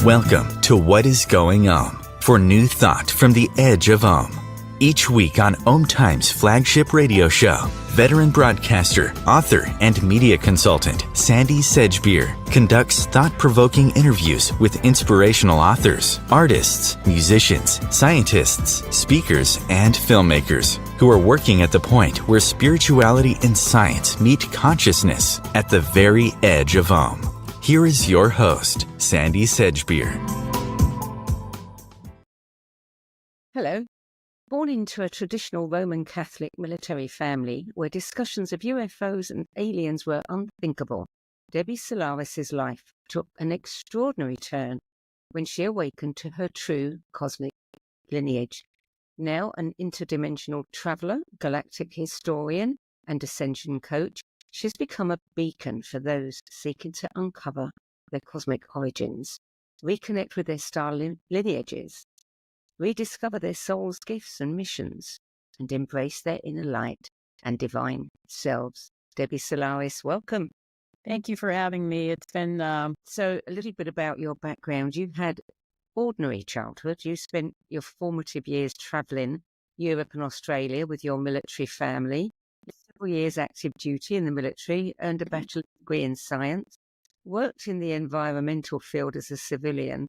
Welcome to What is Going On for new thought from the edge of Om. Each week on Om Time's flagship radio show, veteran broadcaster, author, and media consultant Sandie Sedgbeer conducts thought-provoking interviews with inspirational authors, artists, musicians, scientists, speakers, and filmmakers who are working at the point where spirituality and science meet consciousness at the very edge of Om. Here is your host, Sandie Sedgbeer. Hello. Born into a traditional Roman Catholic military family where discussions of UFOs and aliens were unthinkable, Debbie Solaris's life took an extraordinary turn when she awakened to her true cosmic lineage. Now an interdimensional traveler, galactic historian, and Ascension coach, she's become a beacon for those seeking to uncover their cosmic origins, reconnect with their star lineages, rediscover their soul's gifts and missions, and embrace their inner light and divine selves. Debbie Solaris, welcome. Thank you for having me. It's been... So a little bit about your background. You had ordinary childhood. You spent your formative years travelling Europe and Australia with your military family. Several years active duty in the military, earned a bachelor's degree in science, worked in the environmental field as a civilian,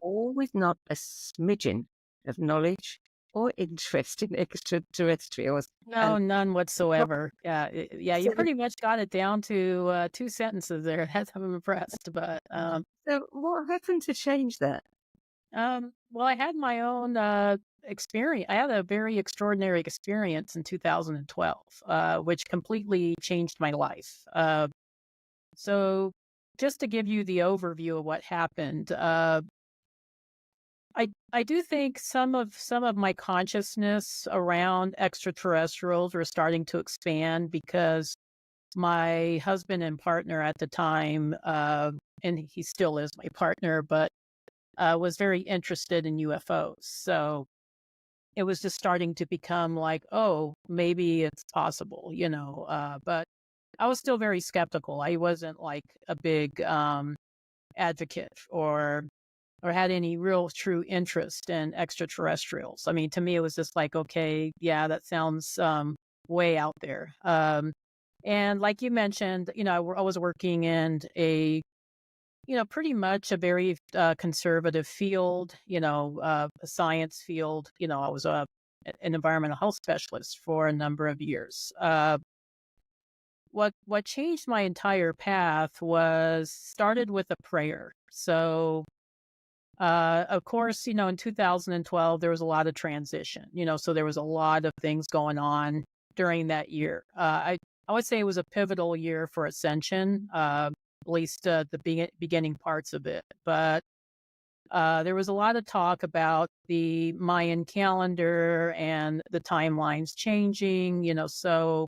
all with not a smidgen of knowledge or interest in extraterrestrials. No, none whatsoever. You pretty much got it down to 2 sentences there. I'm impressed. But so what happened to change that? well, I had my own experience. I had a very extraordinary experience in 2012, which completely changed my life. So just to give you the overview of what happened, I do think some of my consciousness around extraterrestrials were starting to expand because my husband and partner at the time, and he still is my partner, but was very interested in UFOs. So it was just starting to become like, oh, maybe it's possible, but I was still very skeptical. I wasn't like a big advocate or had any real true interest in extraterrestrials. I mean, to me, it was just like, okay, yeah, that sounds way out there. And like you mentioned, I was working in a, pretty much a very conservative field, a science field. I was an environmental health specialist for a number of years. What changed my entire path started with a prayer. So, of course, in 2012, there was a lot of transition, so there was a lot of things going on during that year. I would say it was a pivotal year for Ascension, at least the beginning parts of it. But there was a lot of talk about the Mayan calendar and the timelines changing, so,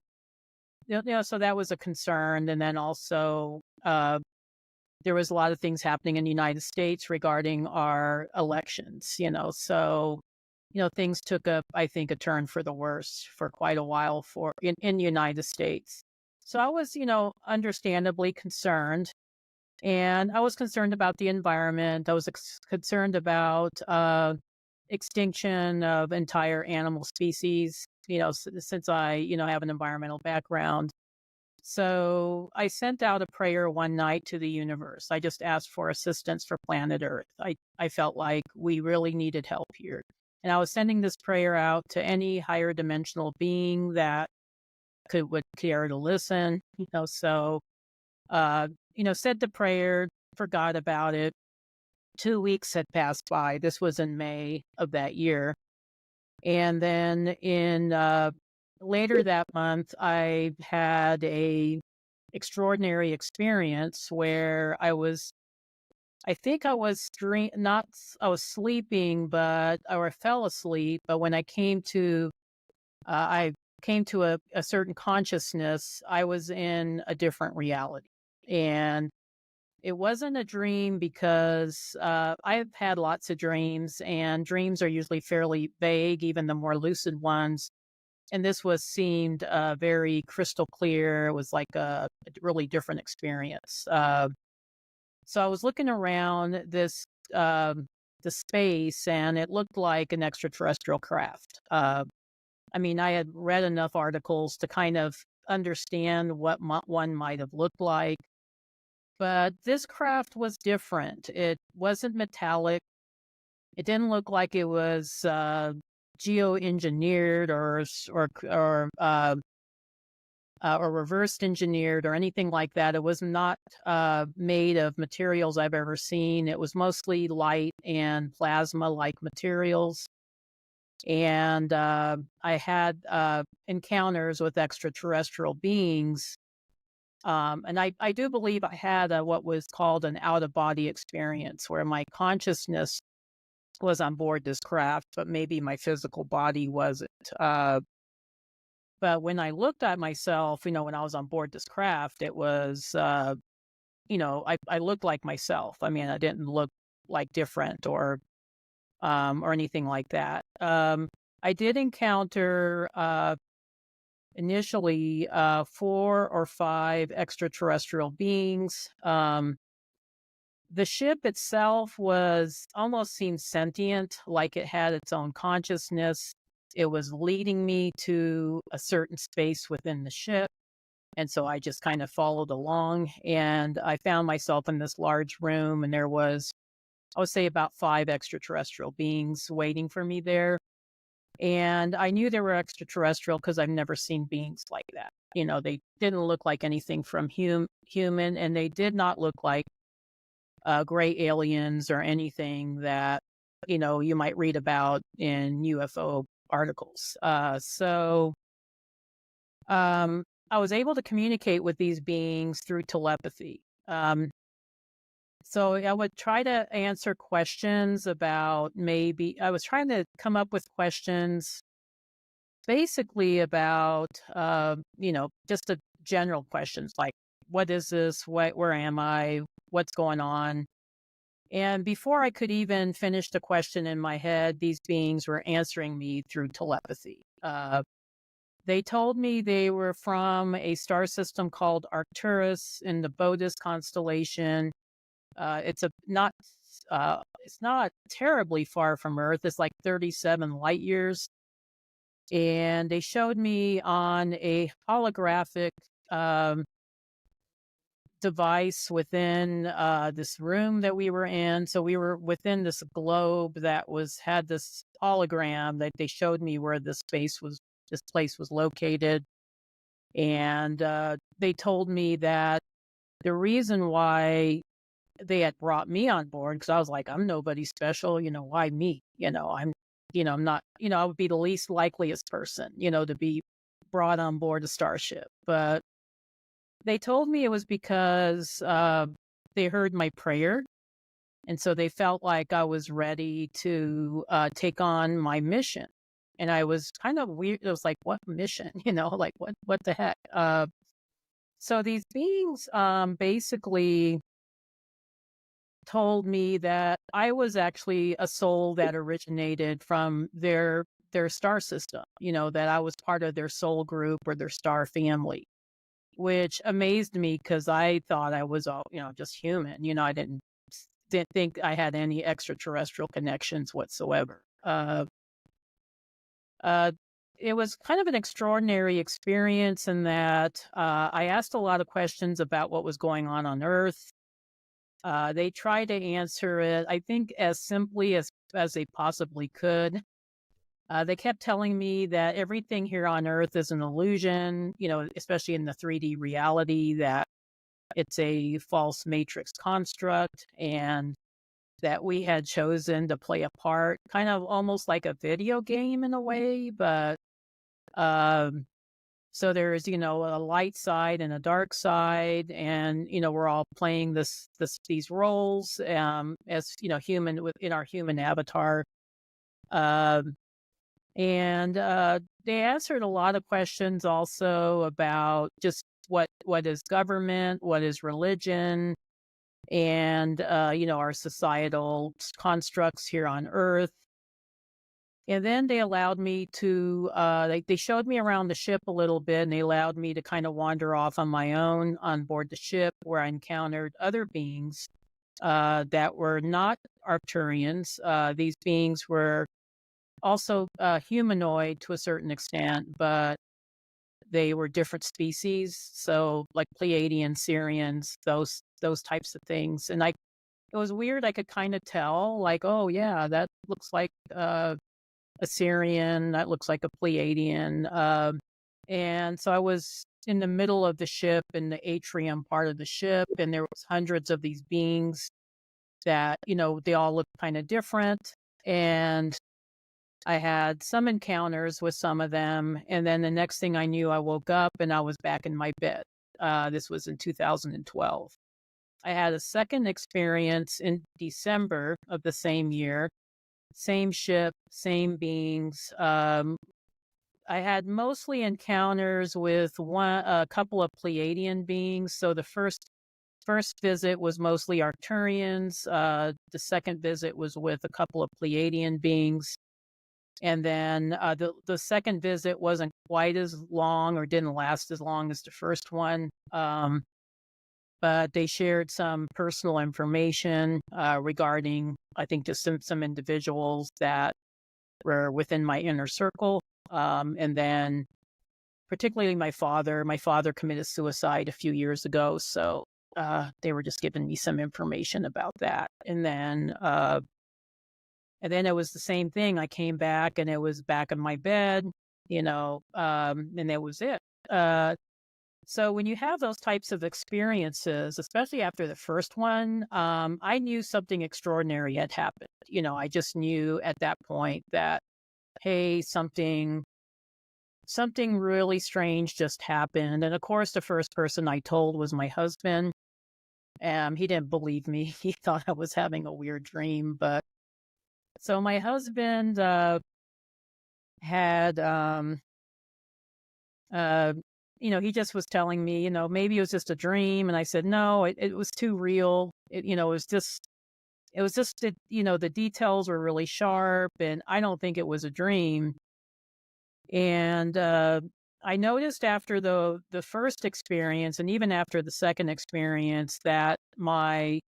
so that was a concern. And then also, there was a lot of things happening in the United States regarding our elections, so, things took I think, a turn for the worse for quite a while in the United States. So I was, understandably concerned, and I was concerned about the environment. I was concerned about extinction of entire animal species, since I, have an environmental background. So I sent out a prayer one night to the universe. I just asked for assistance for planet Earth. I felt like we really needed help here. And I was sending this prayer out to any higher dimensional being that would care to listen, so, said the prayer, forgot about it. 2 weeks had passed by. This was in May of that year. And then in later that month, I had a extraordinary experience where I was sleeping, or I fell asleep. But when I came to a certain consciousness, I was in a different reality. And it wasn't a dream because I've had lots of dreams, and dreams are usually fairly vague, even the more lucid ones. And this seemed very crystal clear. It was like a really different experience. So I was looking around this the space, and it looked like an extraterrestrial craft. I mean, I had read enough articles to kind of understand what one might have looked like, but this craft was different. It wasn't metallic. It didn't look like it was geoengineered or reversed engineered or anything like that. It was not made of materials I've ever seen. It was mostly light and plasma-like materials. And I had encounters with extraterrestrial beings. And I do believe I had what was called an out-of-body experience, where my consciousness was on board this craft, but maybe my physical body wasn't. But when I looked at myself, when I was on board this craft, it was, I looked like myself. I mean, I didn't look like different or anything like that. I did encounter initially 4 or 5 extraterrestrial beings. The ship itself almost seemed sentient, like it had its own consciousness. It was leading me to a certain space within the ship. And so I just kind of followed along, and I found myself in this large room, and there was, I would say, about 5 extraterrestrial beings waiting for me there. And I knew they were extraterrestrial because I've never seen beings like that. They didn't look like anything from human, and they did not look like gray aliens or anything that, you might read about in UFO articles. So I was able to communicate with these beings through telepathy. So I would try to answer questions about I was trying to come up with questions basically about, just the general questions like, what is this? Where am I? What's going on? And before I could even finish the question in my head, these beings were answering me through telepathy. They told me they were from a star system called Arcturus in the Bootes constellation. It's not terribly far from Earth. It's like 37 light years. And they showed me on a holographic device within this room that we were in. So we were within this globe that had this hologram that they showed me where this place was located. And they told me that the reason why they had brought me on board, because I was like, I'm nobody special, why me? I'm not, I would be the least likeliest person, to be brought on board a starship. But they told me it was because they heard my prayer. And so they felt like I was ready to take on my mission. And I was kind of weird. It was like, what mission? Like what the heck? So these beings basically told me that I was actually a soul that originated from their star system, that I was part of their soul group or their star family, which amazed me because I thought I was all, just human. I didn't think I had any extraterrestrial connections whatsoever. It was kind of an extraordinary experience in that I asked a lot of questions about what was going on Earth. They tried to answer it, I think, as simply as they possibly could. They kept telling me that everything here on Earth is an illusion, especially in the 3D reality, that it's a false matrix construct, and that we had chosen to play a part, kind of almost like a video game in a way. But so there's, a light side and a dark side, and, we're all playing these roles as, human in our human avatar. And they answered a lot of questions also about just what is government, what is religion, and, our societal constructs here on Earth. And then they allowed me to, they showed me around the ship a little bit, and they allowed me to kind of wander off on my own on board the ship, where I encountered other beings that were not Arcturians. These beings were also humanoid to a certain extent, but they were different species. So like Pleiadian, Syrians, those types of things. And it was weird. I could kind of tell, like, oh yeah, that looks like a Syrian. That looks like a Pleiadian. And so I was in the middle of the ship, in the atrium part of the ship, and there was hundreds of these beings that, they all looked kind of different. And I had some encounters with some of them. And then the next thing I knew, I woke up and I was back in my bed. This was in 2012. I had a second experience in December of the same year, same ship, same beings. I had mostly encounters with a couple of Pleiadian beings. So the first visit was mostly Arcturians. The second visit was with a couple of Pleiadian beings. And then the second visit wasn't quite as long, or didn't last as long as the first one. But they shared some personal information regarding, I think, just some individuals that were within my inner circle. And then particularly my father. My father committed suicide a few years ago. So they were just giving me some information about that. And then it was the same thing. I came back and it was back in my bed, and that was it. So when you have those types of experiences, especially after the first one, I knew something extraordinary had happened. I just knew at that point that, hey, something really strange just happened. And of course, the first person I told was my husband. He didn't believe me. He thought I was having a weird dream. But so my husband had, he just was telling me, maybe it was just a dream. And I said, no, it was too real. It was just that, the details were really sharp, and I don't think it was a dream. And I noticed after the first experience, and even after the second experience, that my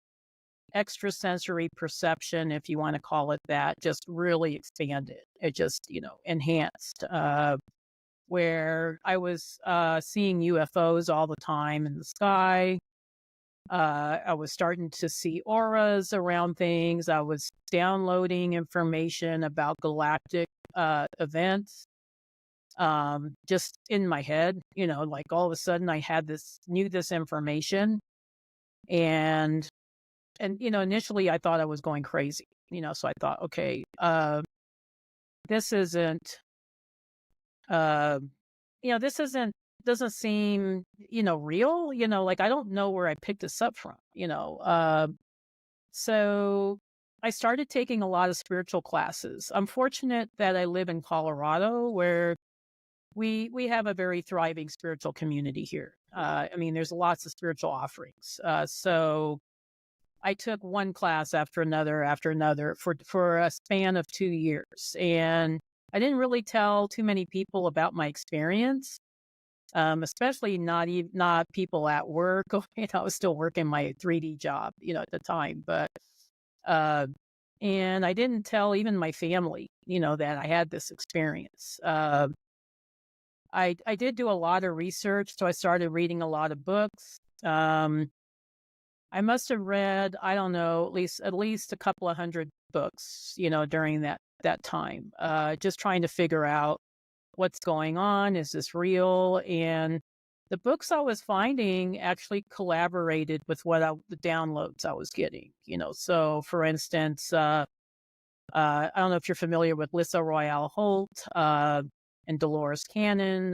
extrasensory perception, if you want to call it that, just really expanded. It just, enhanced, where I was seeing UFOs all the time in the sky. I was starting to see auras around things. I was downloading information about galactic events just in my head, like all of a sudden I had knew this information. And initially I thought I was going crazy, so I thought, okay, this isn't, doesn't seem, real, like I don't know where I picked this up from, so I started taking a lot of spiritual classes. I'm fortunate that I live in Colorado, where we have a very thriving spiritual community here. There's lots of spiritual offerings. So I took one class after another for a span of 2 years. And I didn't really tell too many people about my experience, especially not people at work. I was still working my 3D job, at the time. But and I didn't tell even my family, that I had this experience. I did do a lot of research, so I started reading a lot of books. I must have read, I don't know, at least a couple of hundred books, during that time, just trying to figure out what's going on. Is this real? And the books I was finding actually collaborated with the downloads I was getting. So for instance, I don't know if you're familiar with Lissa Royale Holt and Dolores Cannon.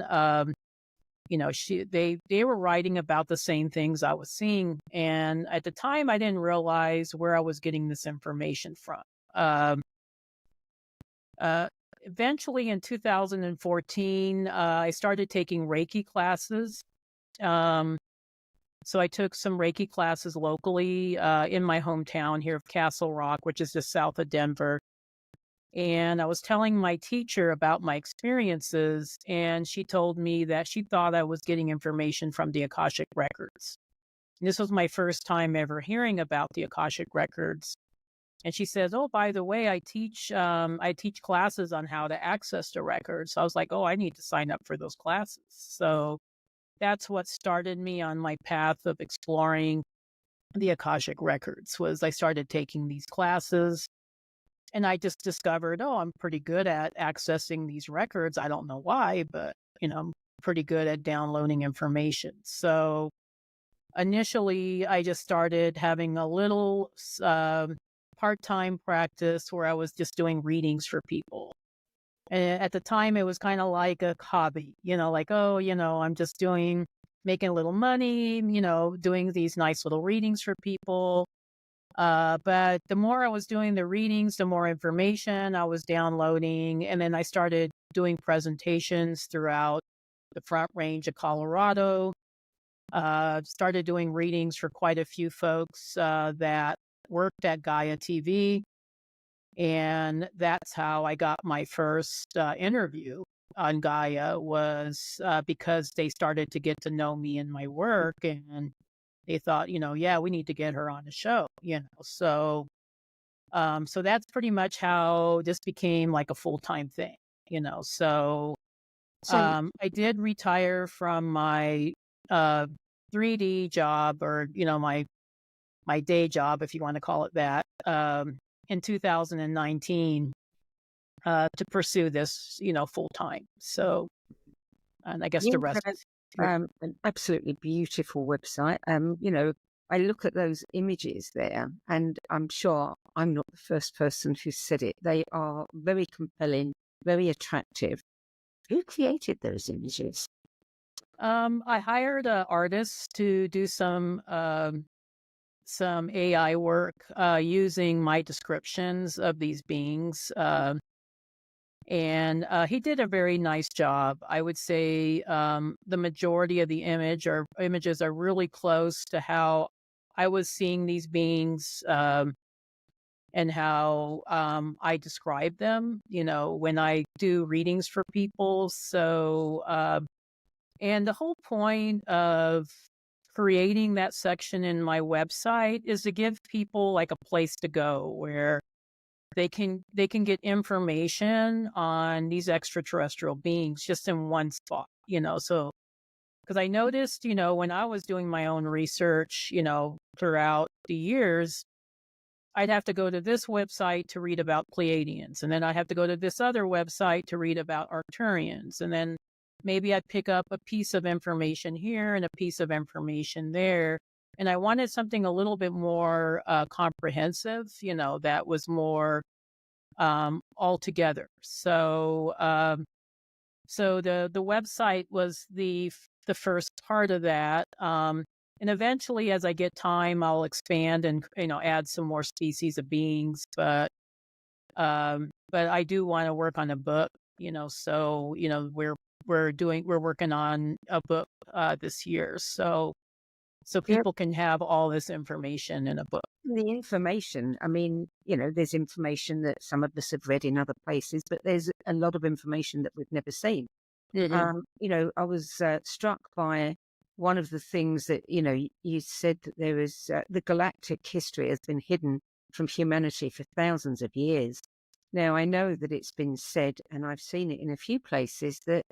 They were writing about the same things I was seeing. And at the time, I didn't realize where I was getting this information from. Eventually in 2014, I started taking Reiki classes. So I took some Reiki classes locally in my hometown here of Castle Rock, which is just south of Denver. And I was telling my teacher about my experiences, and she told me that she thought I was getting information from the Akashic records. This was my first time ever hearing about the Akashic records. And she says, "Oh, by the way, I teach classes on how to access the records." So I was like, "Oh, I need to sign up for those classes." So that's what started me on my path of exploring the Akashic records. Was I started taking these classes, and I just discovered, oh, I'm pretty good at accessing these records. I don't know why, but I'm pretty good at downloading information. So initially, I just started having a little part-time practice where I was just doing readings for people. And at the time, it was kind of like a hobby, like, oh, I'm just making a little money, doing these nice little readings for people. But the more I was doing the readings, the more information I was downloading. And then I started doing presentations throughout the Front Range of Colorado. Started doing readings for quite a few folks that worked at Gaia TV. And that's how I got my first interview on Gaia, was because they started to get to know me and my work. And they thought, yeah, we need to get her on the show, So, so that's pretty much how this became like a full-time thing, So, I did retire from my 3D job, or my day job, if you want to call it that, in 2019 to pursue this, full time. So, and I guess the rest. An absolutely beautiful website. I look at those images there, and I'm sure I'm not the first person who said it. They are very compelling, very attractive. Who created those images? I hired an artist to do some AI work using my descriptions of these beings. And he did a very nice job. I would say the majority of the images are really close to how I was seeing these beings and how I describe them, when I do readings for people. So, and the whole point of creating that section in my website is to give people like a place to go where they can get information on these extraterrestrial beings just in one spot, So, because I noticed, when I was doing my own research, throughout the years, I'd have to go to this website to read about Pleiadians, and then I'd have to go to this other website to read about Arcturians, and then maybe I'd pick up a piece of information here and a piece of information there. And I wanted something a little bit more comprehensive, that was more altogether. So, so the website was the first part of that. And eventually, as I get time, I'll expand and add some more species of beings. But I do want to work on a book. So we're working on a book this year. So people can have all this information in a book. The information, I mean, there's information that some of us have read in other places, but there's a lot of information that we've never seen. Mm-hmm. I was struck by one of the things that, you said that there is the galactic history has been hidden from humanity for thousands of years. Now, I know that it's been said, and I've seen it in a few places, that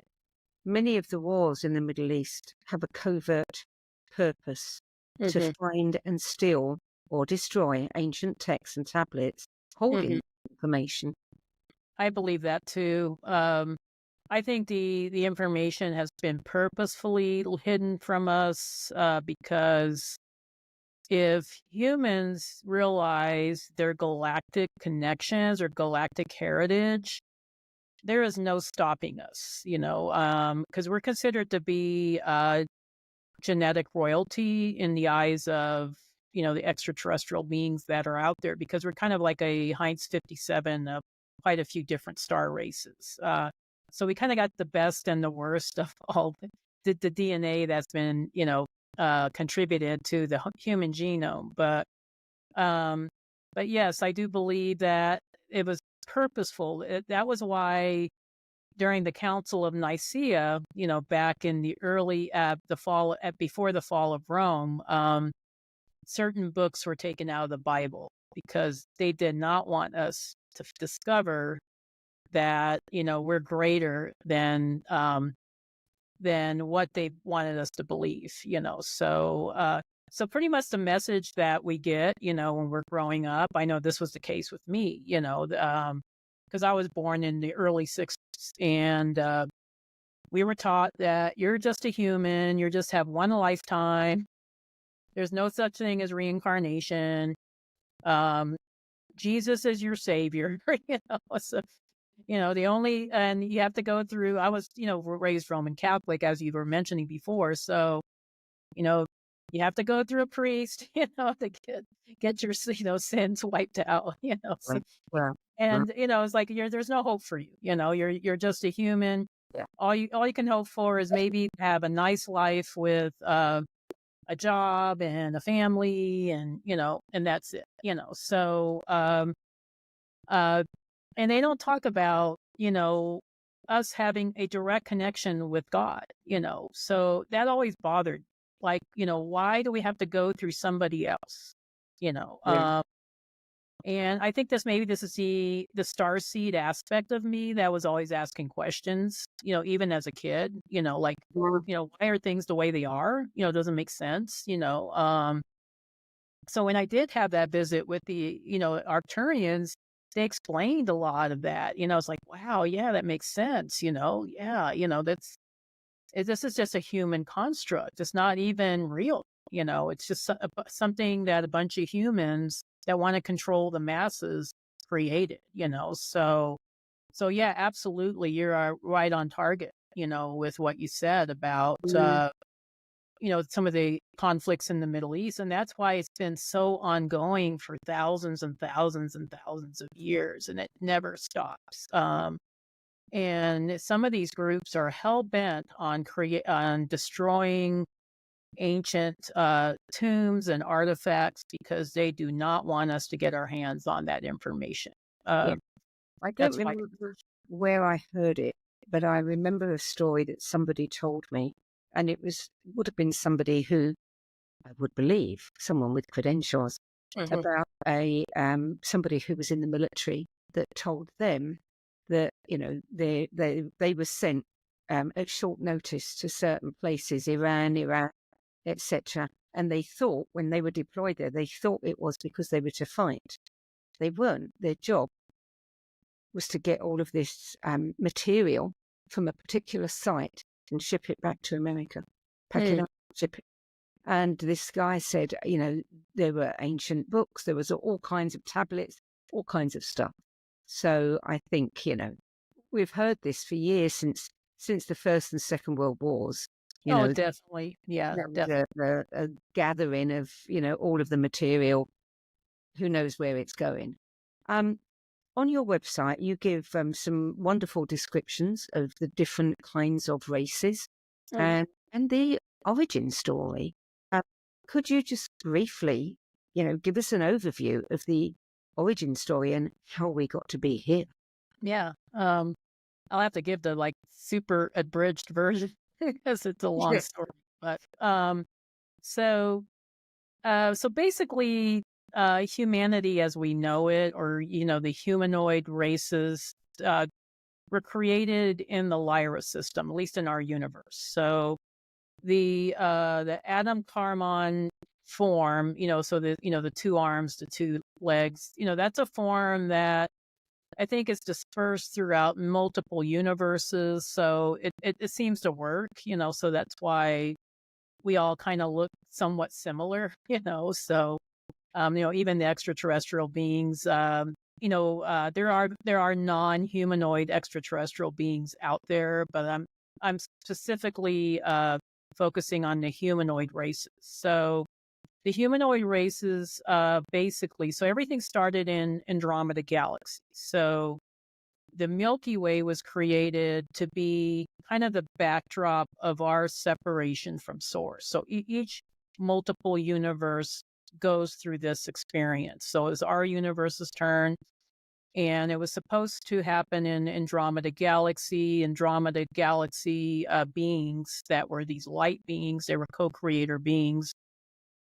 many of the wars in the Middle East have a covert purpose to find and steal or destroy ancient texts and tablets holding information. I believe that too. I think the information has been purposefully hidden from us because if humans realize their galactic connections or galactic heritage, there is no stopping us, because we're considered to be genetic royalty in the eyes of, the extraterrestrial beings that are out there, because we're kind of like a Heinz 57 of quite a few different star races. So we kind of got the best and the worst of all the DNA that's been, contributed to the human genome. But yes, I do believe that it was purposeful. That was why during the Council of Nicaea, back in the early before the fall of Rome, certain books were taken out of the Bible because they did not want us to discover that, we're greater than what they wanted us to believe, so pretty much the message that we get, when we're growing up, I know this was the case with me, because I was born in the early 60s, and we were taught that you're just a human, you just have one lifetime. There's no such thing as reincarnation. Jesus is your savior, So, the only, and you have to go through, I was, raised Roman Catholic, as you were mentioning before. So, you have to go through a priest, to get your, sins wiped out, So, Right. Well, and, it's like, there's no hope for you. You're just a human. yeah. All you can hope for is maybe have a nice life with, a job and a family, and and that's it, so and they don't talk about us having a direct connection with God, so that always bothered, like, why do we have to go through somebody else, Yeah. and I think this is the starseed aspect of me that was always asking questions, even as a kid, like, why are things the way they are? Doesn't make sense, So when I did have that visit with the, Arcturians, they explained a lot of that. It's like, wow, yeah, that makes sense. Yeah, this is just a human construct. It's not even real. It's just something that a bunch of humans that want to control the masses created. So yeah, absolutely, you're right on target. With what you said about some of the conflicts in the Middle East. And that's why it's been so ongoing for thousands and thousands and thousands of years, and it never stops. And some of these groups are hell-bent on destroying ancient tombs and artifacts because they do not want us to get our hands on that information. Yeah. I don't That's why. remember where I heard it, but I remember a story that somebody told me, and would have been somebody who I would believe, someone with credentials, Mhm. about somebody who was in the military that told them that they were sent at short notice to certain places, Iran, Iraq, etc. And they thought when they were deployed there, they thought it was because they were to fight. They weren't. Their job was to get all of this material from a particular site and ship it back to America, pack it up, ship it. And this guy said, there were ancient books, there was all kinds of tablets, all kinds of stuff. So I think, we've heard this for years since the First and Second World Wars. Definitely. Yeah, That definitely. was a gathering of, all of the material. Who knows where it's going? On your website, you give some wonderful descriptions of the different kinds of races and the origin story. Could you just briefly, give us an overview of the origin story and how we got to be here? Yeah. I'll have to give the super abridged version because it's a long story. But so basically, humanity as we know it, or the humanoid races, were created in the Lyra system, at least in our universe. So the Adam Karman form, so the two arms, the two legs, that's a form that I think is dispersed throughout multiple universes. So it seems to work, so that's why we all kind of look somewhat similar, so, even the extraterrestrial beings, there are non-humanoid extraterrestrial beings out there, but I'm specifically focusing on the humanoid races. So the humanoid races, basically, so everything started in Andromeda Galaxy. So the Milky Way was created to be kind of the backdrop of our separation from Source. So each multiple universe goes through this experience. So as our universe's turn, and it was supposed to happen in Andromeda Galaxy beings that were these light beings. They were co-creator beings.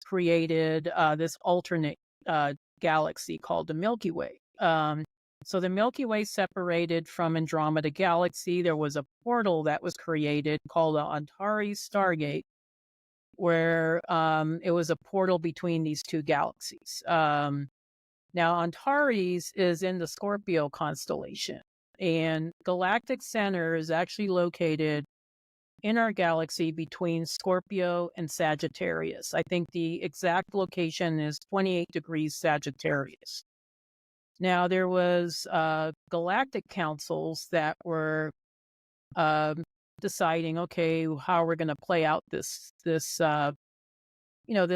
created this alternate galaxy called the Milky Way. So the Milky Way separated from Andromeda Galaxy. There was a portal that was created called the Antares Stargate, where it was a portal between these two galaxies. Now, Antares is in the Scorpio constellation, and Galactic Center is actually located in our galaxy between Scorpio and Sagittarius. I think the exact location is 28 degrees Sagittarius. Now, there was galactic councils that were deciding, okay, how we're going to play out this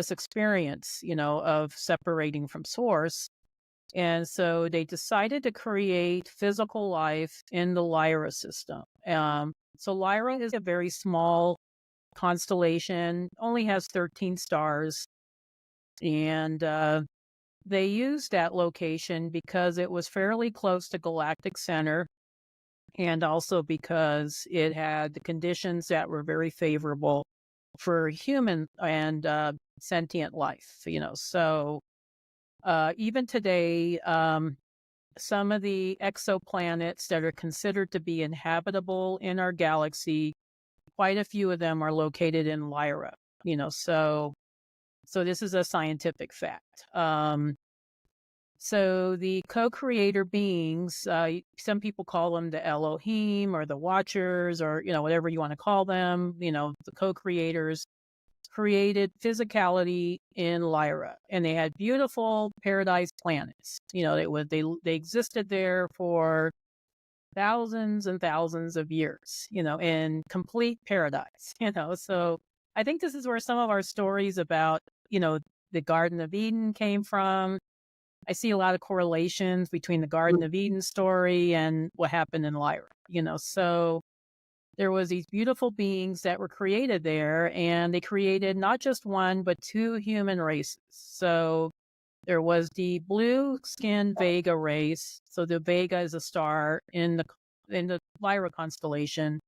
experience, of separating from source. And so they decided to create physical life in the Lyra system. So Lyra is a very small constellation, only has 13 stars. And they used that location because it was fairly close to Galactic Center, and also because it had the conditions that were very favorable for human and sentient life. So even today, some of the exoplanets that are considered to be inhabitable in our galaxy, quite a few of them are located in Lyra. So this is a scientific fact. So the co-creator beings, some people call them the Elohim or the Watchers, or whatever you want to call them. The co-creators created physicality in Lyra, and they had beautiful paradise planets. They existed there for thousands and thousands of years. In complete paradise. So I think this is where some of our stories about the Garden of Eden came from. I see a lot of correlations between the Garden of Eden story and what happened in Lyra. So there was these beautiful beings that were created there, and they created not just one, but two human races. So there was the blue-skinned Vega race. So the Vega is a star in the Lyra constellation.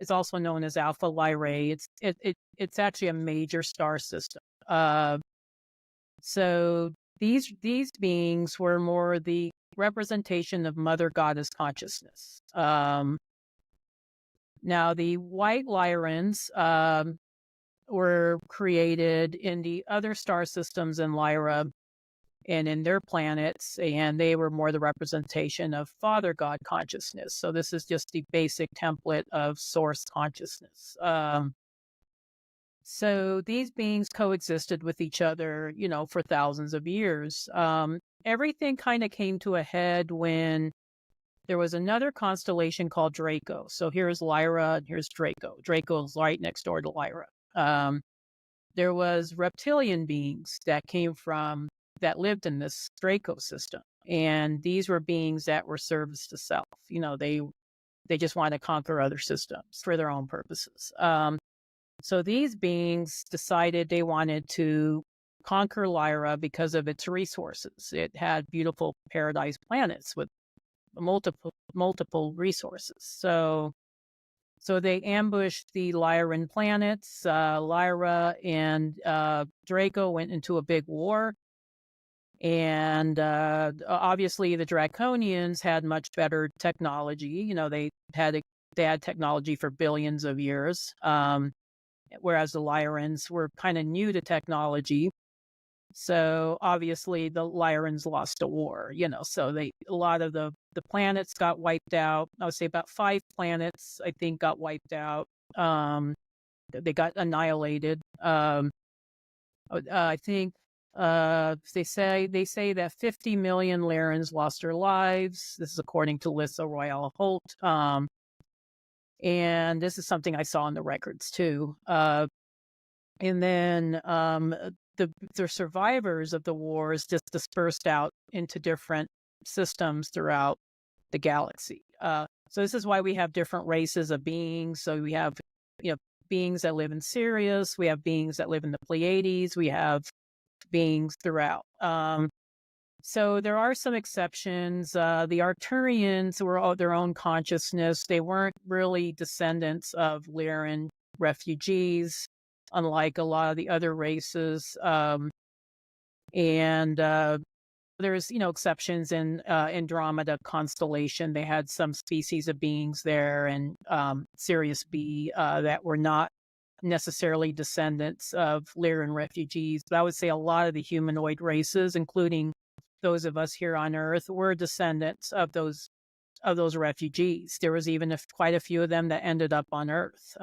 It's also known as Alpha Lyrae. It's actually a major star system. So these beings were more the representation of Mother Goddess consciousness. Now, the white Lyrans were created in the other star systems in Lyra and in their planets, and they were more the representation of Father God consciousness. So this is just the basic template of source consciousness. So these beings coexisted with each other, for thousands of years. Everything kind of came to a head when there was another constellation called Draco. So here's Lyra, and here's Draco. Draco is right next door to Lyra. There was reptilian beings that that lived in this Draco system, and these were beings that were service to self. They just wanted to conquer other systems for their own purposes. So these beings decided they wanted to conquer Lyra because of its resources. It had beautiful paradise planets with multiple resources. So they ambushed the Lyran planets. Lyra and Draco went into a big war. And obviously the Draconians had much better technology. They had technology for billions of years. Whereas the Lyrans were kind of new to technology. So obviously the Lyrans lost a war, so a lot of the planets got wiped out. I would say about 5 planets, I think, got wiped out. They got annihilated. I think they say that 50 million Lyrans lost their lives. This is according to Lissa Royale Holt. And this is something I saw in the records too. And then the survivors of the wars just dispersed out into different systems throughout the galaxy. So this is why we have different races of beings. So we have, beings that live in Sirius. We have beings that live in the Pleiades. We have beings throughout. So there are some exceptions. The Arcturians were their own consciousness. They weren't really descendants of Lyran refugees. unlike a lot of the other races. And there's, exceptions in Andromeda constellation. They had some species of beings there, and Sirius B that were not necessarily descendants of Lyran refugees. But I would say a lot of the humanoid races, including those of us here on Earth, were descendants of those refugees. There was even quite a few of them that ended up on Earth.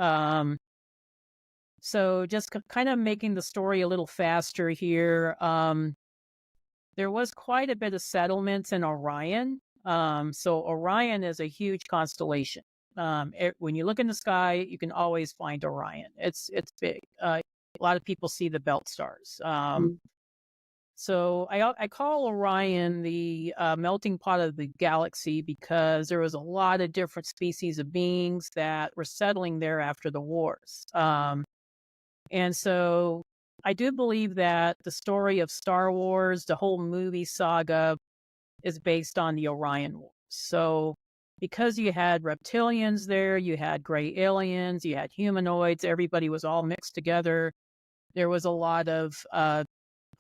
So just kind of making the story a little faster here. There was quite a bit of settlements in Orion. So Orion is a huge constellation. When you look in the sky, you can always find Orion. It's big. A lot of people see the belt stars. So I call Orion the melting pot of the galaxy because there was a lot of different species of beings that were settling there after the wars. And so I do believe that the story of Star Wars, the whole movie saga, is based on the Orion Wars. So because you had reptilians there, you had gray aliens, you had humanoids, everybody was all mixed together. There was a lot of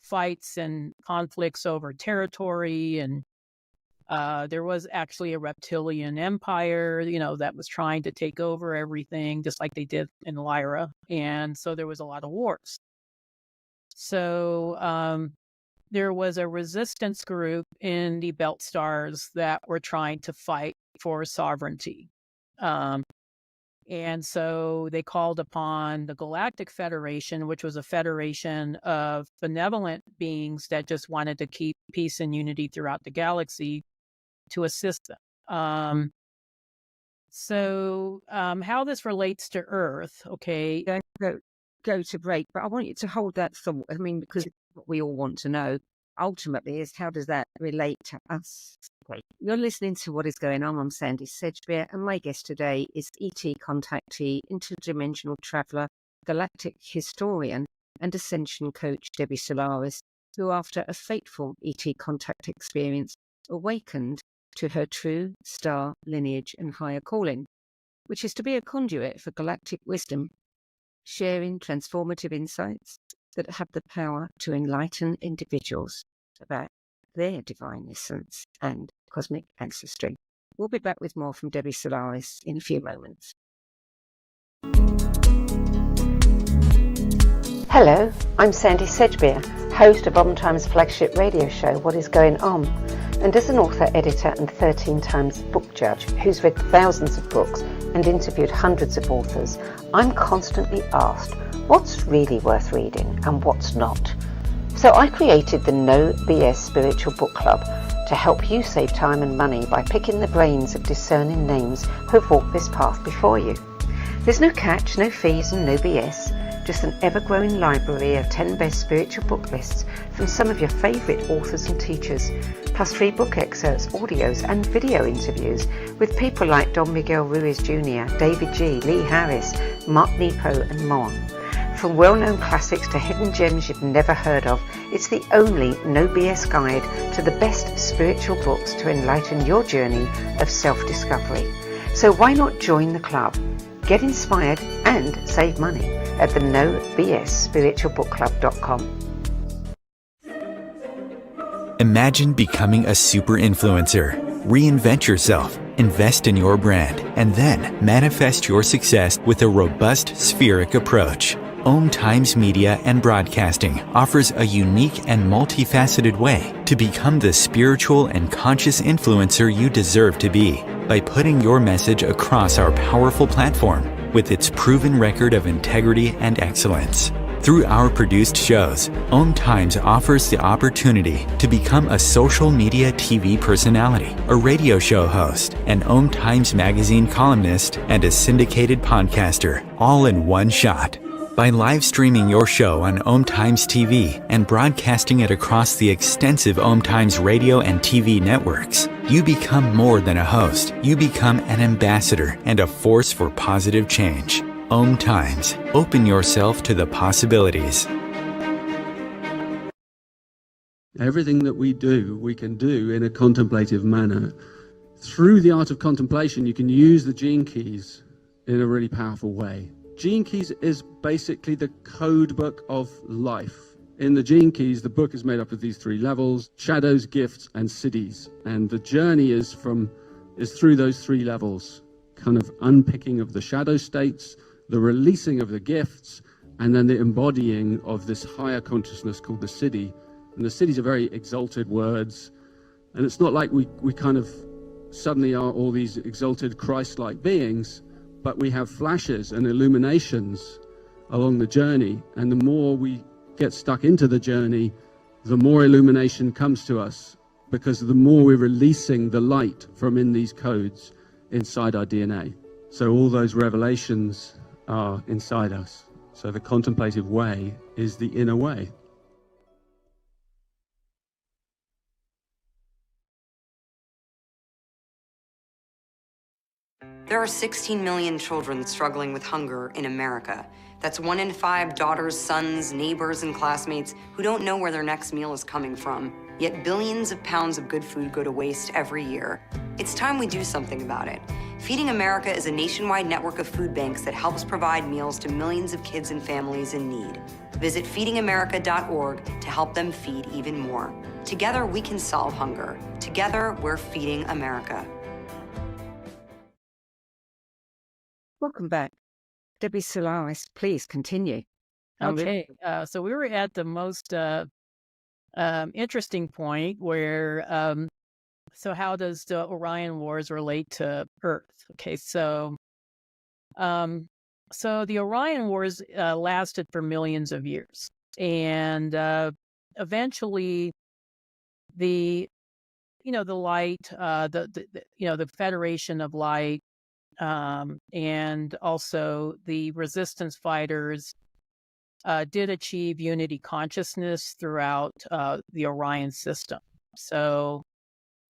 fights and conflicts over territory, and there was actually a reptilian empire, that was trying to take over everything, just like they did in Lyra. And so there was a lot of wars. So there was a resistance group in the belt stars that were trying to fight for sovereignty. And so they called upon the Galactic Federation, which was a federation of benevolent beings that just wanted to keep peace and unity throughout the galaxy, to assist them. So how this relates to Earth, okay? Go to break, but I want you to hold that thought. I mean, because what we all want to know ultimately is, how does that relate to us? Okay. You're listening to What Is Going On. I'm Sandie Sedgbeer, and my guest today is ET contactee, interdimensional traveller, galactic historian, and Ascension coach Debbie Solaris, who, after a fateful ET contact experience, awakened to her true star lineage and higher calling, which is to be a conduit for galactic wisdom, sharing transformative insights that have the power to enlighten individuals about their divine essence and cosmic ancestry. We'll be back with more from Debbie Solaris in a few moments. Hello, I'm Sandie Sedgbeer, host of Times flagship radio show, What Is Going On? And as an author, editor, and 13 times book judge who's read thousands of books and interviewed hundreds of authors, I'm constantly asked what's really worth reading and what's not. So I created the No BS Spiritual Book Club to help you save time and money by picking the brains of discerning names who've walked this path before you. There's no catch, no fees, and no BS, just an ever-growing library of 10 best spiritual book lists from some of your favourite authors and teachers, plus free book excerpts, audios and video interviews with people like Don Miguel Ruiz Jr., David G., Lee Harris, Mark Nepo and more. From well-known classics to hidden gems you've never heard of, it's the only no BS guide to the best spiritual books to enlighten your journey of self-discovery. So why not join the club? Get inspired and save money at the nobsspiritualbookclub.com. Imagine becoming a super influencer. Reinvent yourself, invest in your brand, and then manifest your success with a robust spheric approach. Times Media and Broadcasting offers a unique and multifaceted way to become the spiritual and conscious influencer you deserve to be by putting your message across our powerful platform with its proven record of integrity and excellence. Through our produced shows, Times offers the opportunity to become a social media TV personality, a radio show host, an Times magazine columnist, and a syndicated podcaster, all in one shot. By live streaming your show on Times TV and broadcasting it across the extensive Times radio and TV networks, you become more than a host. You become an ambassador and a force for positive change. Times. Open yourself to the possibilities. Everything that we do, we can do in a contemplative manner. Through the art of contemplation, you can use the gene keys in a really powerful way. Gene Keys is basically the code book of life. In the Gene Keys, the book is made up of these 3 levels: shadows, gifts, and cities. And the journey is through those 3 levels, kind of unpicking of the shadow states, the releasing of the gifts, and then the embodying of this higher consciousness called the Siddhi. And the Siddhis are very exalted words. And it's not like we kind of suddenly are all these exalted Christ-like beings, but we have flashes and illuminations along the journey. And the more we get stuck into the journey, the more illumination comes to us, because the more we're releasing the light from in these codes inside our DNA. So all those revelations are inside us. So the contemplative way is the inner way. There are 16 million children struggling with hunger in America. That's 1 in 5 daughters, sons, neighbors, and classmates who don't know where their next meal is coming from. Yet billions of pounds of good food go to waste every year. It's time we do something about it. Feeding America is a nationwide network of food banks that helps provide meals to millions of kids and families in need. Visit feedingamerica.org to help them feed even more. Together, we can solve hunger. Together, we're feeding America. Welcome back. Debbie Solaris, please continue. Okay, so we were at the most interesting point where, so how does the Orion Wars relate to Earth? Okay, so the Orion Wars lasted for millions of years, and eventually the light, the Federation of Light, and also the resistance fighters did achieve unity consciousness throughout the Orion system. So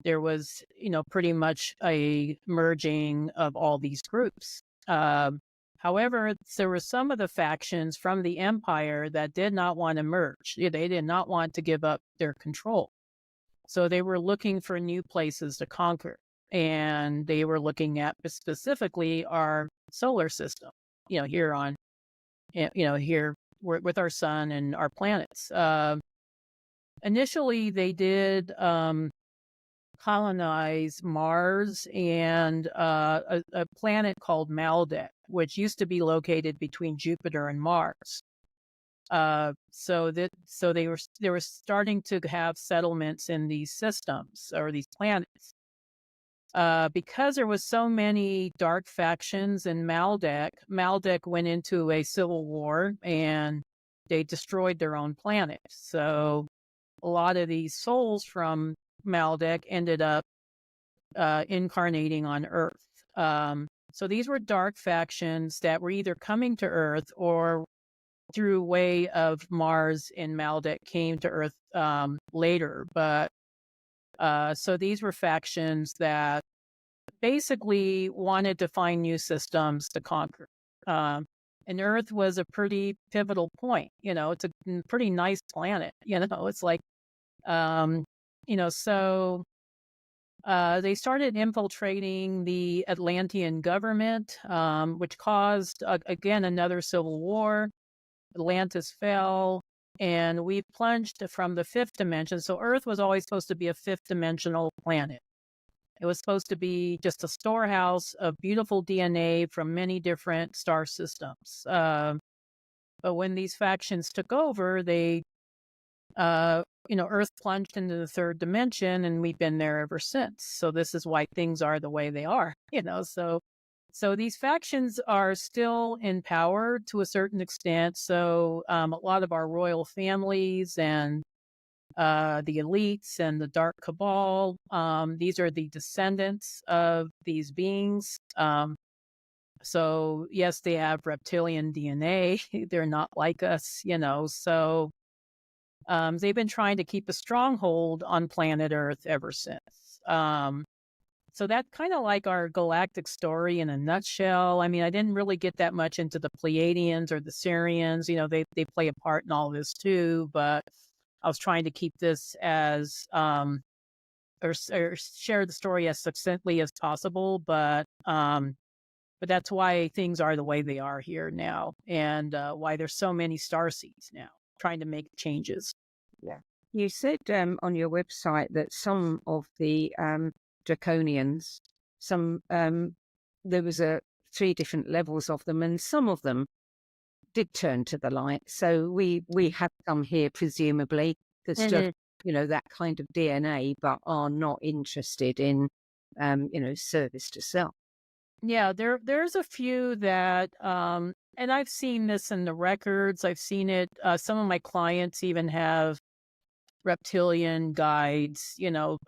there was, pretty much a merging of all these groups. However, there were some of the factions from the Empire that did not want to merge. They did not want to give up their control. So they were looking for new places to conquer. And they were looking at specifically our solar system, here on, here with our sun and our planets. Initially, they did colonize Mars and a planet called Maldek, which used to be located between Jupiter and Mars. So they were starting to have settlements in these systems or these planets. Because there was so many dark factions in Maldek went into a civil war and they destroyed their own planet. So a lot of these souls from Maldek ended up incarnating on Earth. So these were dark factions that were either coming to Earth or through way of Mars and Maldek came to Earth later. But so these were factions that basically wanted to find new systems to conquer. And Earth was a pretty pivotal point. It's a pretty nice planet. It's like, so they started infiltrating the Atlantean government, which caused, again, another civil war. Atlantis fell, and we plunged from the 5th dimension. So Earth was always supposed to be a 5th dimensional planet. It was supposed to be just a storehouse of beautiful DNA from many different star systems. But when these factions took over, they, Earth plunged into the 3rd dimension, and we've been there ever since. So this is why things are the way they are, So these factions are still in power to a certain extent. So a lot of our royal families and the elites and the dark cabal, these are the descendants of these beings. So yes, they have reptilian DNA. They're not like us, So they've been trying to keep a stronghold on planet Earth ever since. So that's kind of like our galactic story in a nutshell. I mean, I didn't really get that much into the Pleiadians or the Sirians. They play a part in all this too, but I was trying to keep this as, or share the story as succinctly as possible. But But that's why things are the way they are here now, and why there's so many starseeds now trying to make changes. Yeah. You said on your website that some of the draconians, there was 3 different levels of them, and some of them did turn to the light. So we have some here, presumably, that's just, that kind of DNA, but are not interested in, service to self. Yeah, there's a few that, and I've seen this in the records. I've seen it. Some of my clients even have reptilian guides,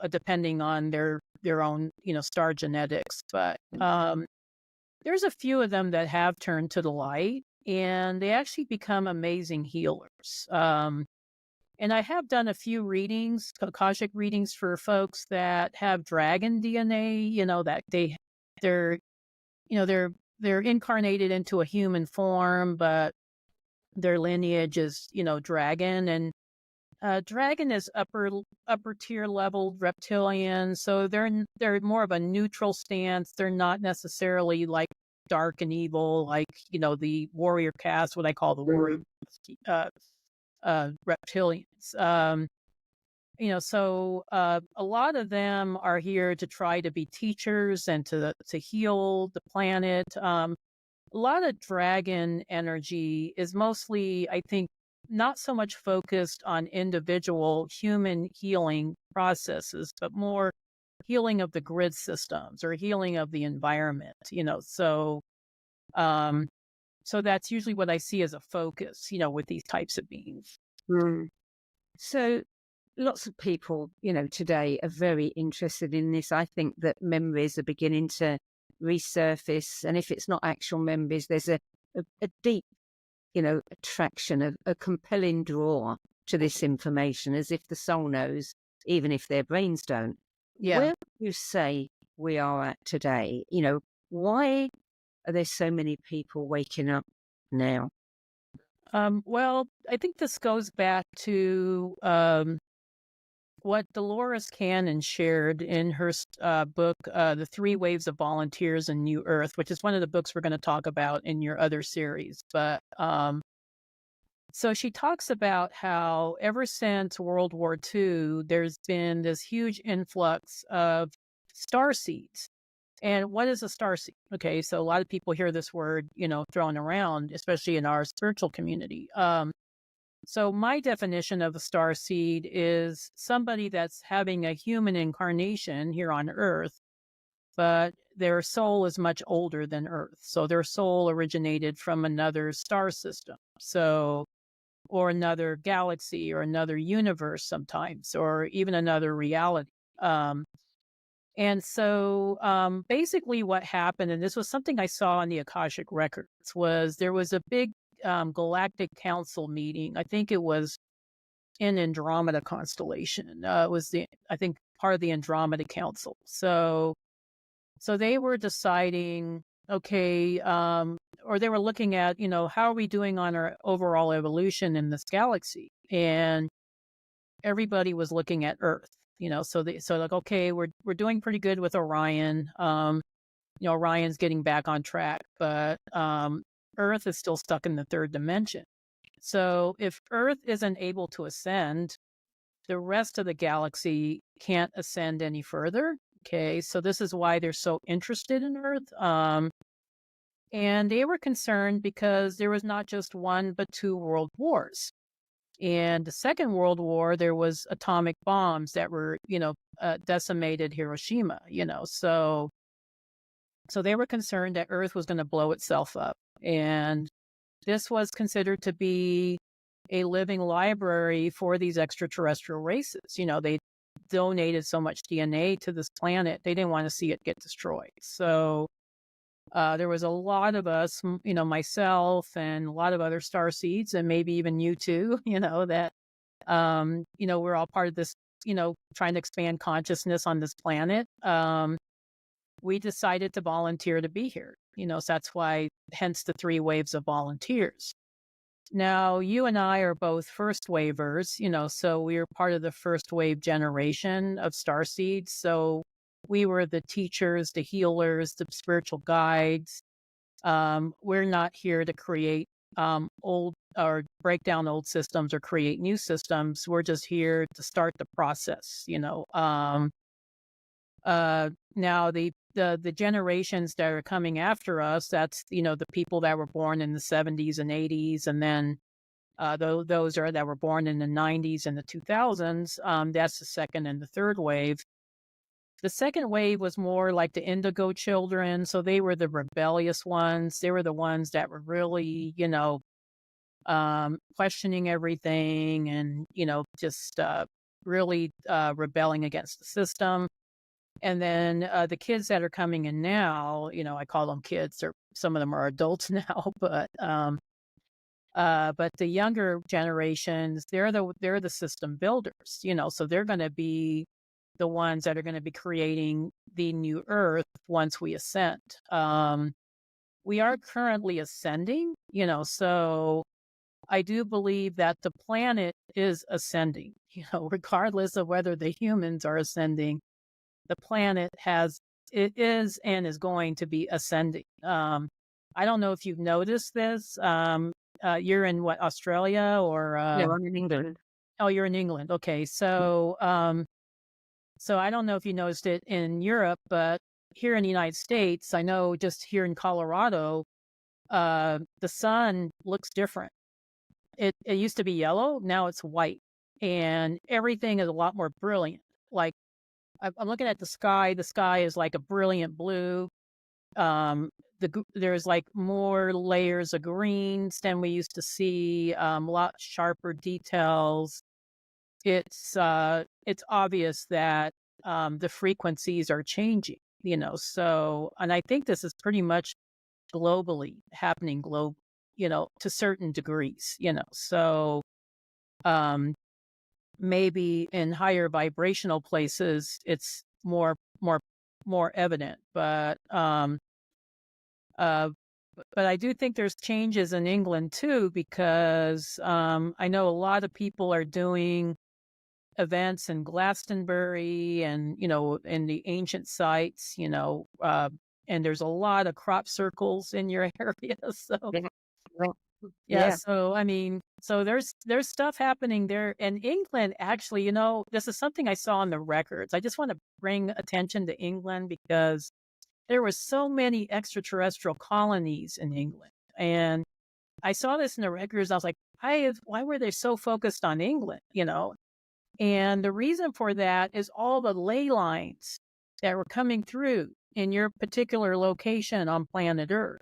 depending on their own, star genetics. But there's a few of them that have turned to the light, and they actually become amazing healers. And I have done a few readings, Akashic readings, for folks that have dragon DNA. That they're they're incarnated into a human form, but their lineage is, dragon. And dragon is upper tier level reptilian, so they're more of a neutral stance. They're not necessarily like dark and evil, like the warrior caste, what I call the warrior reptilians. So a lot of them are here to try to be teachers and to heal the planet. A lot of dragon energy is mostly, I think, not so much focused on individual human healing processes, but more healing of the grid systems or healing of the environment, so that's usually what I see as a focus, with these types of beings. So lots of people, today are very interested in this. I think that memories are beginning to resurface, and if it's not actual memories, there's a deep, attraction, a compelling draw to this information, as if the soul knows, even if their brains don't. Yeah. Where would you say we are at today? Why are there so many people waking up now? Well, I think this goes back to what Dolores Cannon shared in her book, The 3 Waves of Volunteers in New Earth, which is one of the books we're going to talk about in your other series. But so she talks about how ever since World War II, there's been this huge influx of starseeds. And what is a starseed? Okay, so a lot of people hear this word, thrown around, especially in our spiritual community. So my definition of a starseed is somebody that's having a human incarnation here on Earth, but their soul is much older than Earth. So their soul originated from another star system, or another galaxy, or another universe sometimes, or even another reality. And so basically what happened, and this was something I saw on the Akashic records, was there was a big Galactic Council meeting. I think it was in Andromeda constellation. It was part of the Andromeda Council. So they were deciding, okay, or they were looking at, how are we doing on our overall evolution in this galaxy? And everybody was looking at Earth. So like, okay, we're doing pretty good with Orion. Orion's getting back on track, but Earth is still stuck in the 3rd dimension. So if Earth isn't able to ascend, the rest of the galaxy can't ascend any further. Okay, so this is why they're so interested in Earth. And they were concerned because there was not just 1, but 2 world wars. And the Second World War, there was atomic bombs that were, decimated Hiroshima, so they were concerned that Earth was going to blow itself up. And this was considered to be a living library for these extraterrestrial races. They donated so much DNA to this planet, they didn't want to see it get destroyed. So there was a lot of us, myself and a lot of other starseeds, and maybe even you too, that, we're all part of this, trying to expand consciousness on this planet. We decided to volunteer to be here, so that's why, hence the 3 waves of volunteers. Now, you and I are both first wavers, so we are part of the first wave generation of starseeds. So we were the teachers, the healers, the spiritual guides. We're not here to create old or break down old systems or create new systems. We're just here to start the process, now the generations that are coming after us, that's, the people that were born in the 70s and 80s, and then those that were born in the 90s and the 2000s, that's the second and the third wave. The second wave was more like the indigo children. So they were the rebellious ones. They were the ones that were really, questioning everything and, just really rebelling against the system. And then the kids that are coming in now, I call them kids, or some of them are adults now, but the younger generations, they're the system builders, so they're going to be the ones that are going to be creating the new Earth once we ascend. We are currently ascending, so I do believe that the planet is ascending, regardless of whether the humans are ascending. The planet is and is going to be ascending. I don't know if you've noticed this. You're in what, Australia or? No, I'm in England. Oh, you're in England. Okay, so so I don't know if you noticed it in Europe, but here in the United States, I know just here in Colorado, the sun looks different. It used to be yellow, now it's white, and everything is a lot more brilliant. Like, I'm looking at the sky. The sky is like a brilliant blue. There's like more layers of greens than we used to see. A lot sharper details. It's obvious that the frequencies are changing. So, and I think this is pretty much globally happening. To certain degrees. So. Maybe in higher vibrational places, it's more evident, but I do think there's changes in England too, because I know a lot of people are doing events in Glastonbury and in the ancient sites, and there's a lot of crop circles in your area, so. Yeah. So, I mean, so there's stuff happening there. And England, actually, this is something I saw in the records. I just want to bring attention to England because there were so many extraterrestrial colonies in England. And I saw this in the records. I was like, why were they so focused on England, And the reason for that is all the ley lines that were coming through in your particular location on planet Earth.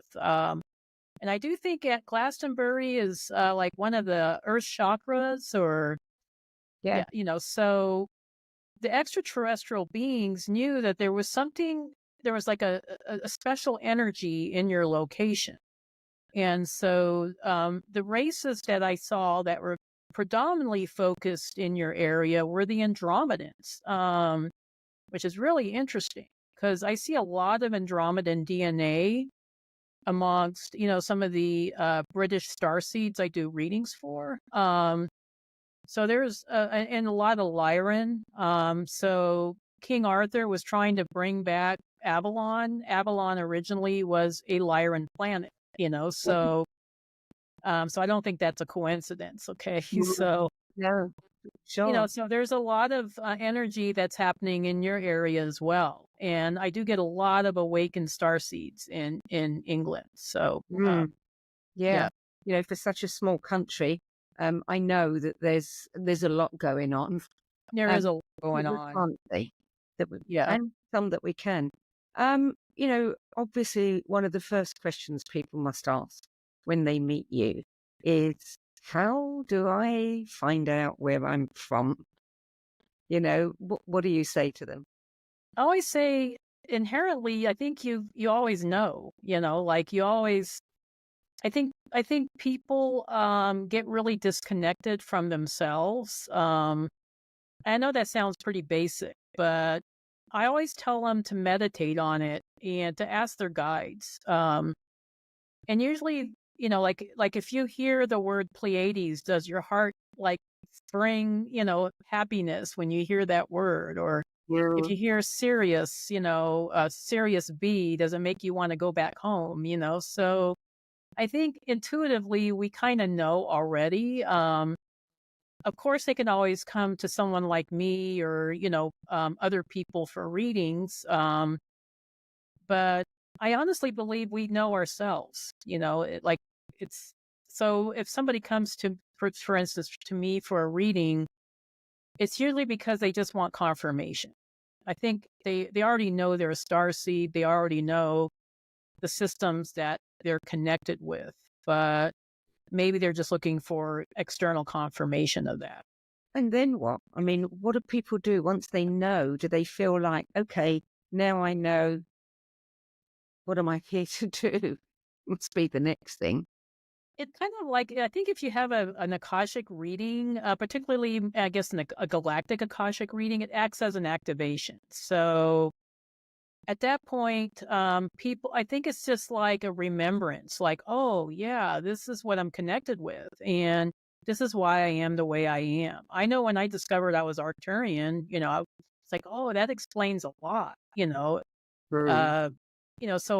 And I do think at Glastonbury is like one of the Earth chakras, or so the extraterrestrial beings knew that there was like a special energy in your location. And so the races that I saw that were predominantly focused in your area were the Andromedans, which is really interesting because I see a lot of Andromedan DNA amongst, some of the British starseeds I do readings for. So there's and a lot of Lyran. So King Arthur was trying to bring back Avalon. Avalon originally was a Lyran planet, so so I don't think that's a coincidence. Okay. So No, sure. so there's a lot of energy that's happening in your area as well. And I do get a lot of awakened starseeds in England. So, yeah. For such a small country, I know that there's a lot going on. There is a lot going People on. can't see that and some that we can. Obviously, one of the first questions people must ask when they meet you is, how do I find out where I'm from? What do you say to them? I always say inherently, I think you always know, like you always, I think people get really disconnected from themselves. I know that sounds pretty basic, but I always tell them to meditate on it and to ask their guides. And usually, like if you hear the word Pleiades, does your heart like bring, happiness when you hear that word? Or if you hear Sirius, Sirius B, does it make you want to go back home? So I think intuitively we kind of know already. Of course, they can always come to someone like me or, other people for readings. But I honestly believe we know ourselves, it's so if somebody comes for instance, to me for a reading, it's usually because they just want confirmation. I think they already know they're a starseed. They already know the systems that they're connected with, but maybe they're just looking for external confirmation of that. And then what? I mean, what do people do once they know? Do they feel like, okay, now I know, what am I here to do? Must be the next thing. It's kind of like, I think if you have an Akashic reading, particularly, I guess, a Galactic Akashic reading, it acts as an activation. So at that point, people, I think it's just like a remembrance, like, oh, yeah, this is what I'm connected with. And this is why I am the way I am. I know when I discovered I was Arcturian, it's like, oh, that explains a lot, so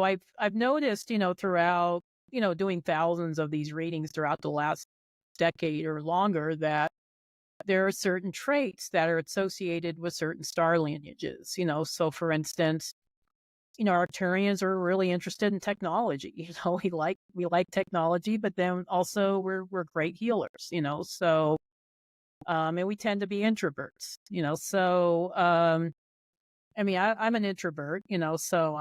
I've noticed, throughout, doing thousands of these readings throughout the last decade or longer, that there are certain traits that are associated with certain star lineages. So for instance, Arcturians are really interested in technology. We like technology, but then also we're great healers. So and we tend to be introverts. So I mean, I'm an introvert. So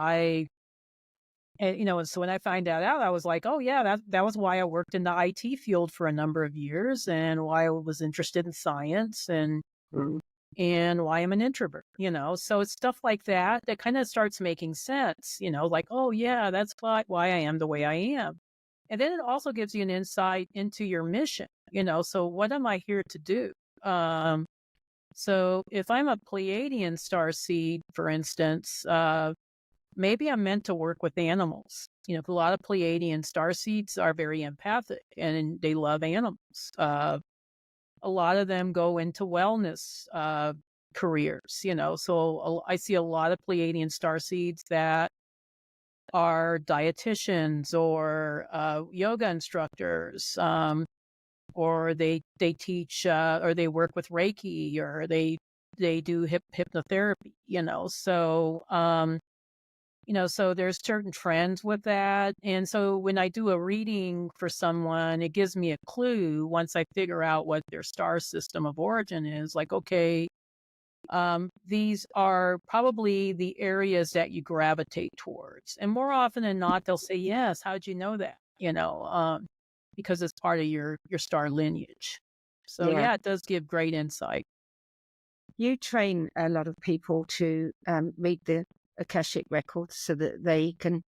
and so when I find that out, I was like, oh yeah, that was why I worked in the IT field for a number of years, and why I was interested in science, and why I'm an introvert, so it's stuff like that that kind of starts making sense, like, oh yeah, that's why I am the way I am. And then it also gives you an insight into your mission, so what am I here to do? So if I'm a Pleiadian starseed, for instance, maybe I'm meant to work with animals. A lot of Pleiadian starseeds are very empathic and they love animals. A lot of them go into wellness careers, so I see a lot of Pleiadian starseeds that are dietitians or yoga instructors, or they teach or they work with Reiki, or they do hypnotherapy, so so there's certain trends with that. And so when I do a reading for someone, it gives me a clue once I figure out what their star system of origin is. Like, okay, these are probably the areas that you gravitate towards. And more often than not, they'll say, yes, how'd you know that? Because it's part of your star lineage. So yeah, it does give great insight. You train a lot of people to read the Akashic records so that they can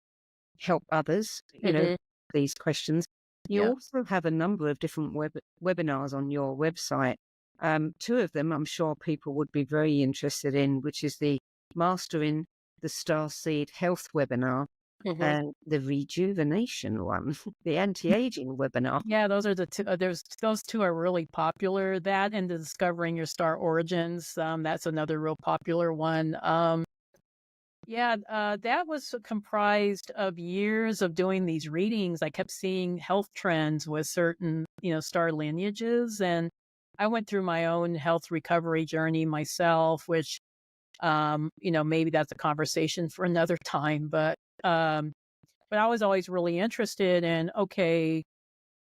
help others, these questions. You also have a number of different webinars on your website. Two of them I'm sure people would be very interested in, which is the Mastering the Starseed Health webinar and the Rejuvenation one, the anti-aging webinar. Yeah, those are the two. Those two are really popular. That and the Discovering Your Star Origins. That's another real popular one. That was comprised of years of doing these readings. I kept seeing health trends with certain, star lineages. And I went through my own health recovery journey myself, which, maybe that's a conversation for another time. But I was always really interested in, okay,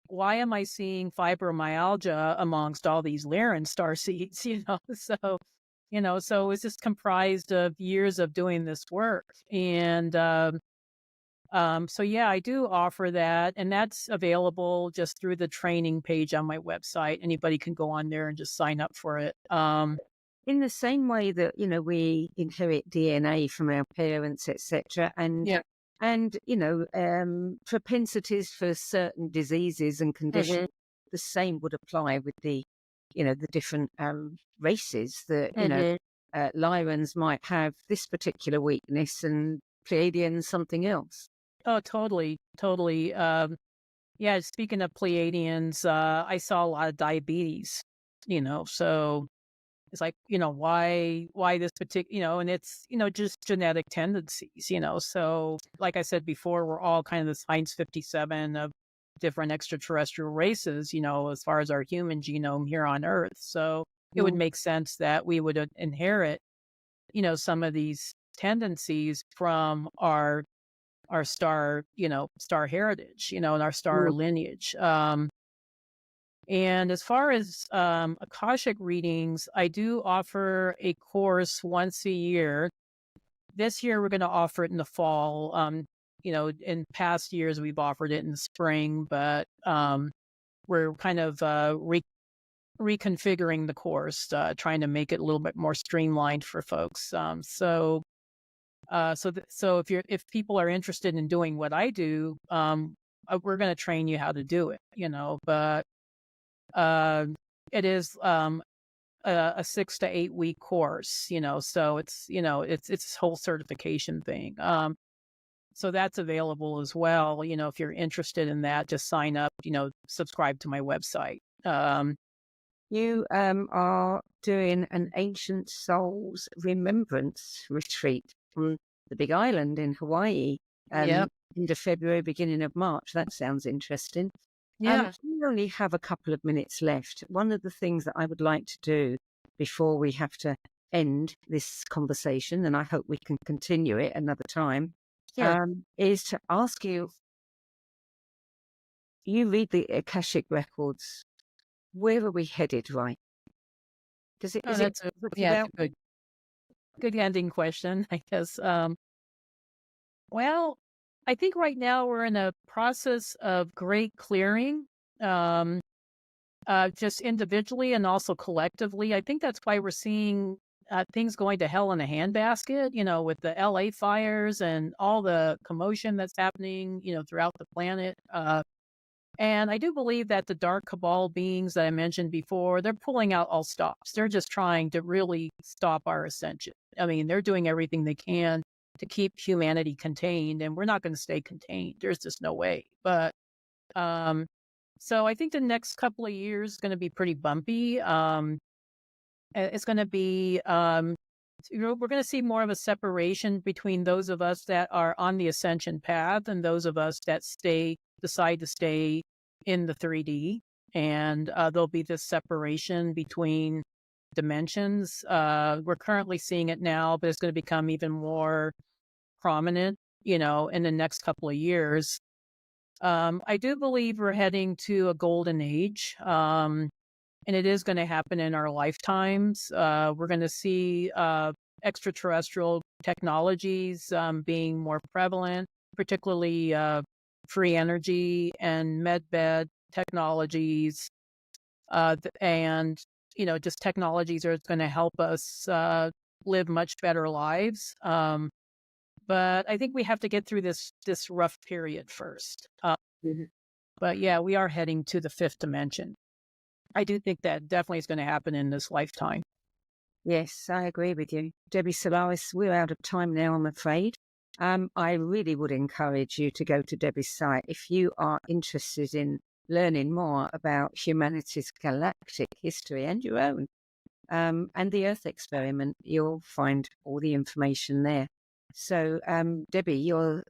why am I seeing fibromyalgia amongst all these Lyran starseeds? So it's just comprised of years of doing this work. And I do offer that, and that's available just through the training page on my website. Anybody can go on there and just sign up for it. In the same way that, we inherit DNA from our parents, etc. And propensities for certain diseases and conditions, the same would apply with the different races that, Lyrans might have this particular weakness and Pleiadians something else. Oh, totally. Speaking of Pleiadians, I saw a lot of diabetes, so it's like, why this particular, and it's, just genetic tendencies, So like I said before, we're all kind of this Heinz 57 of different extraterrestrial races, as far as our human genome here on Earth. So it would make sense that we would inherit, some of these tendencies from our star, star heritage, and our star lineage. And as far as Akashic readings, I do offer a course once a year. This year, we're going to offer it in the fall. In past years, we've offered it in the spring, but we're kind of reconfiguring the course, trying to make it a little bit more streamlined for folks. So if people are interested in doing what I do, we're going to train you how to do it. But it is a 6 to 8 week course, so it's it's this whole certification thing. So that's available as well. If you're interested in that, just sign up, subscribe to my website. You are doing an Ancient Souls Remembrance retreat from the Big Island in Hawaii, end of February, beginning of March. That sounds interesting. Yeah. We only have a couple of minutes left. One of the things that I would like to do before we have to end this conversation, and I hope we can continue it another time, is to ask you, you read the Akashic records, where are we headed, right? That's a good ending question, I guess. Well, I think right now we're in a process of great clearing, just individually and also collectively. I think that's why we're seeing things going to hell in a handbasket, with the LA fires and all the commotion that's happening, throughout the planet. And I do believe that the dark cabal beings that I mentioned before, they're pulling out all stops. They're just trying to really stop our ascension. I mean, they're doing everything they can to keep humanity contained, and we're not going to stay contained. There's just no way. But so I think the next couple of years is going to be pretty bumpy. It's going to be, we're going to see more of a separation between those of us that are on the ascension path and those of us that decide to stay in the 3D. And there'll be this separation between dimensions. We're currently seeing it now, but it's going to become even more prominent, in the next couple of years. I do believe we're heading to a golden age, and it is going to happen in our lifetimes. We're going to see extraterrestrial technologies being more prevalent, particularly free energy and medbed technologies, and just technologies are going to help us live much better lives. But I think we have to get through this rough period first. But yeah, we are heading to the 5th dimension. I do think that definitely is going to happen in this lifetime. Yes, I agree with you. Debbie Solaris, we're out of time now, I'm afraid. I really would encourage you to go to Debbie's site if you are interested in learning more about humanity's galactic history and your own, and the Earth experiment. You'll find all the information there. So, Debbie, your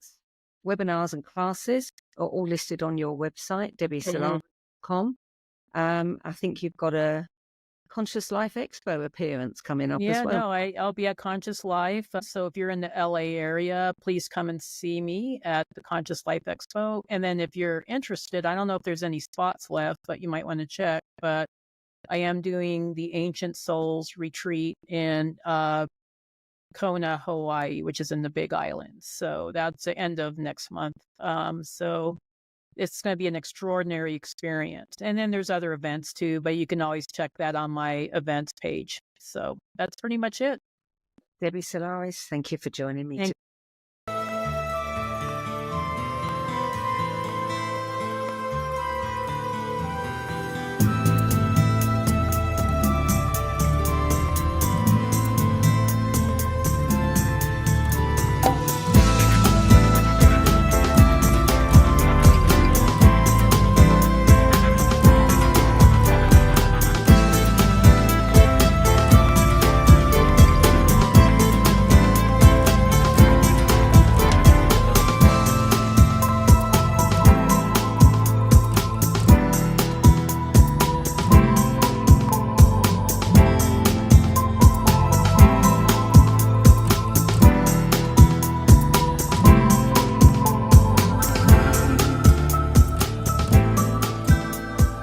webinars and classes are all listed on your website, debbiesolaris.com. I think you've got a Conscious Life Expo appearance coming up as well. No, I'll be at Conscious Life. So if you're in the LA area, please come and see me at the Conscious Life Expo. And then if you're interested, I don't know if there's any spots left, but you might want to check. But I am doing the Ancient Souls retreat in Kona, Hawaii, which is in the Big Island. So that's the end of next month. So it's going to be an extraordinary experience. And then there's other events too, but you can always check that on my events page. So that's pretty much it. Debbie Solaris, thank you for joining me.